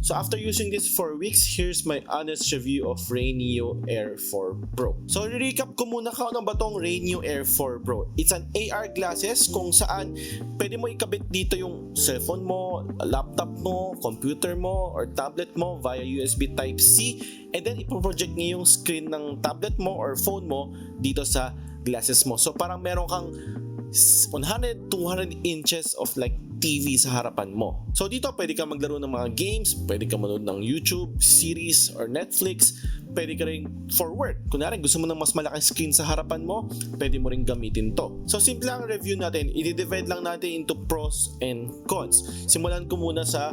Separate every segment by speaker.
Speaker 1: So after using this for weeks, here's my honest review of Rayneo Air 4 Pro. So recap ko muna kung ano ba tong Rayneo Air 4 Pro. It's an AR glasses kung saan pwede mo ikabit dito yung cellphone mo, laptop mo, computer mo, or tablet mo via USB Type-C, and then ipoproject niya yung screen ng tablet mo or phone mo dito sa glasses mo. So parang meron kang 100-200 inches of like TV sa harapan mo. So dito pwede ka maglaro ng mga games, pwede ka manood ng YouTube, series, or Netflix, pwede ka rin for work. Kunwari gusto mo ng mas malaking screen sa harapan mo, pwede mo rin gamitin to. So simple ang review natin, i-divide lang natin into pros and cons. Simulan ko muna sa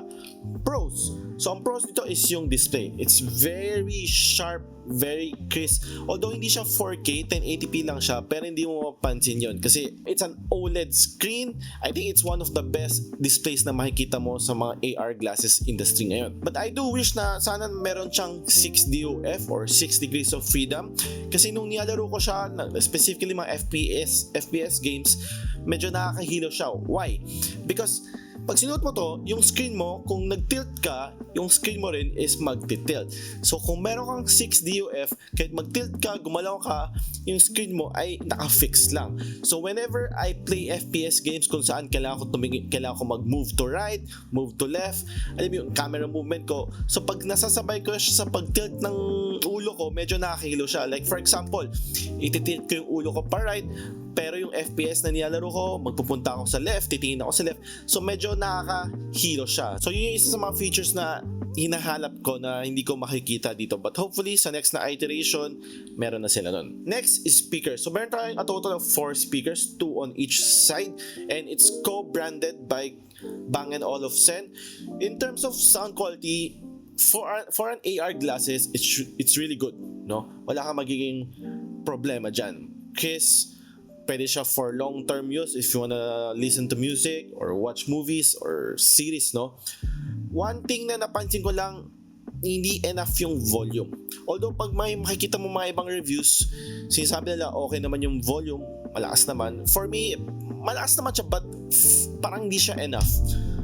Speaker 1: pros. So ang pros dito is yung display. It's very sharp, very crisp. Although hindi siya 4K, 1080p lang siya, pero hindi mo mapapansin yun kasi it's an OLED screen. I think it's one of the best displays na makikita mo sa mga AR glasses industry ngayon. But I do wish na sana meron siyang 6 DOF or 6 degrees of freedom kasi nung nilalaro ko siya, specifically mga FPS games, medyo nakakahilo siya. Why? Because pag sinuot mo to, yung screen mo, kung nag-tilt ka, yung screen mo rin is mag-tilt. So kung meron kang 6 DOF, kahit mag-tilt ka, gumalaw ka, yung screen mo ay naka-fix lang. So whenever I play FPS games kung saan kailangan ko mag-move to right, move to left, alam mo yung camera movement ko. So pag nasasabay ko siya sa pag-tilt ng ulo ko, medyo nakakahilo siya. Like for example, ititilt ko yung ulo ko pa right, pero yung FPS na nilalaro ko, magpupunta ako sa left, titingin ako sa left. So medyo nakakahilo siya. So yun yung isa sa mga features na hinahanap ko na hindi ko makikita dito. But hopefully sa next na iteration, meron na sila nun. Next is speakers. So meron tayong a total of 4 speakers, 2 on each side. And it's co-branded by Bang & Olufsen. In terms of sound quality, for an AR glasses, it's really good. No? Wala kang magiging problema dyan. Crisp, pwede siya for long-term use if you wanna listen to music or watch movies or series, no? One thing na napansin ko lang, hindi enough yung volume. Although pag may makikita mo mga ibang reviews, sinasabi nila okay naman yung volume, malakas naman. For me, malakas naman siya but parang hindi siya enough.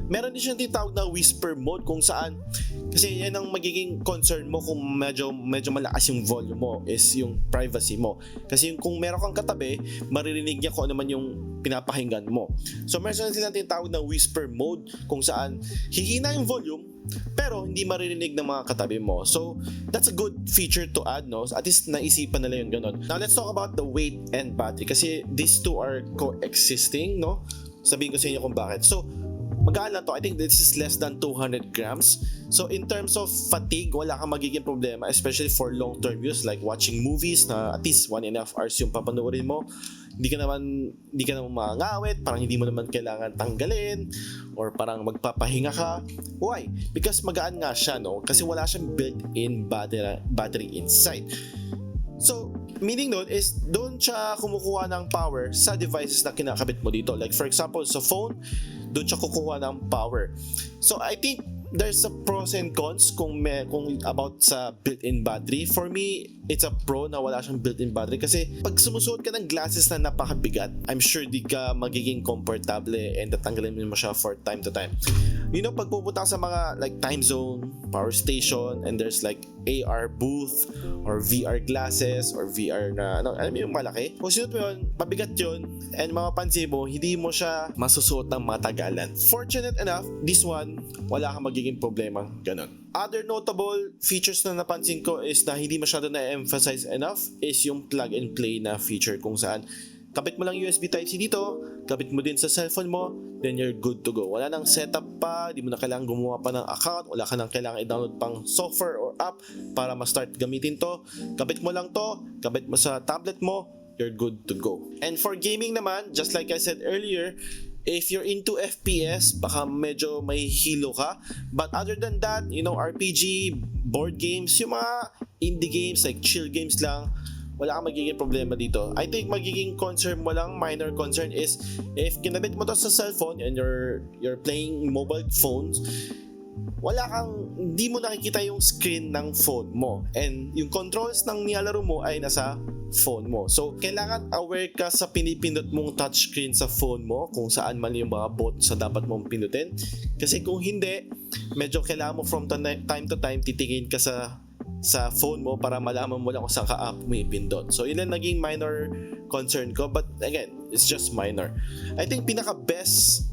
Speaker 1: Meron din siyang tinatawag na whisper mode kung saan kasi yan ang magiging concern mo kung medyo malakas yung volume mo is yung privacy mo. Kasi yung, kung meron kang katabi, maririnig niya kung ano man yung pinapakinggan mo. So meron silang tinatawag na whisper mode kung saan hihina yung volume pero hindi maririnig ng mga katabi mo. So that's a good feature to add, no? At least naisipan nila yung ganun. Now let's talk about the weight and battery kasi these two are coexisting, no? Sabihin ko sa inyo kung bakit. So magkano to? I think this is less than 200 grams. So in terms of fatigue, wala kang magiging problema, especially for long-term use like watching movies na at least 1.5 hours yung papanoorin mo. Hindi ka naman mangangawit, parang hindi mo naman kailangan tanggalin or parang magpapahinga ka. Why? Because magaan nga siya, no? Kasi wala siyang built-in battery inside. So meaning nun is doon siya kumukuha ng power sa devices na kinakabit mo dito. Like for example, sa phone, doon siya kukuha ng power. So I think there's a pros and cons kung about sa built-in battery. For me, it's a pro na wala siyang built-in battery kasi pag sumusuot ka ng glasses na napakabigat, I'm sure di ka magiging komportable and tatanggalin mo siya for time to time. You know, pag pupunta ka sa mga like time zone, power station, and there's like AR booth or VR glasses or VR na alam mo yung malaki, kung sinuot mo yun, mabigat yun, and mapapansin mo, hindi mo siya masusuot ng matagalan. Fortunate enough, this one, wala kang magiging problema ganun. Other notable features na napansin ko is na hindi masyado na-emphasize enough is yung plug and play na feature kung saan kabit mo lang USB Type-C dito, kabit mo din sa cellphone mo, then you're good to go. Wala nang setup pa, di mo na kailangan gumawa pa ng account, wala ka nang kailangan i-download pang software or app para ma-start gamitin to. Kabit mo lang to, kabit mo sa tablet mo, you're good to go. And for gaming naman, just like I said earlier, if you're into FPS, baka medyo may hilo ka. But other than that, you know, RPG, board games, yung mga indie games, like chill games lang, wala kang magiging problema dito. I think magiging concern mo lang, minor concern is if kinabit mo to sa cellphone and you're playing mobile phones, hindi mo nakikita yung screen ng phone mo, and yung controls ng nilalaro mo ay nasa phone mo. So kailangan aware ka sa pinipindot mong touchscreen sa phone mo, kung saan man yung mga buttons sa dapat mong pindutin, kasi kung hindi, medyo kailangan mo from time to time titingin ka sa phone mo para malaman mo lang kung saan ka app mo ipindot. So yun ang naging minor concern ko, but again, it's just minor. I think pinaka best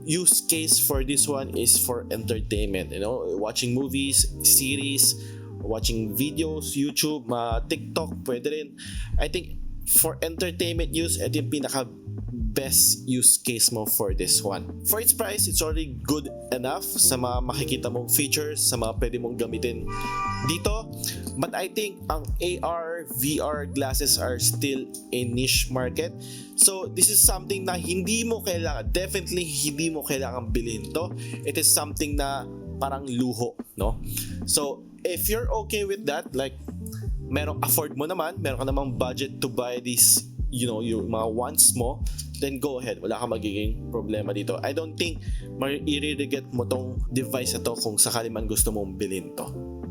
Speaker 1: use case for this one is for entertainment, watching movies, series, watching videos, YouTube, TikTok, pwede rin. I think for entertainment use, ito yung pinaka best use case mo for this one. For its price, it's already good enough sa mga makikita mong features, sa mga pwede mong gamitin dito. But I think ang AR, VR glasses are still a niche market. So this is something na definitely hindi mo kailangan bilhin to. It is something na parang luho, no? So if you're okay with that, like afford mo naman, meron ka namang budget to buy these, yung mga wants mo, then go ahead. Wala kang magiging problema dito. I don't think i-regret mo tong device na to kung sakali man gusto mong bilhin to.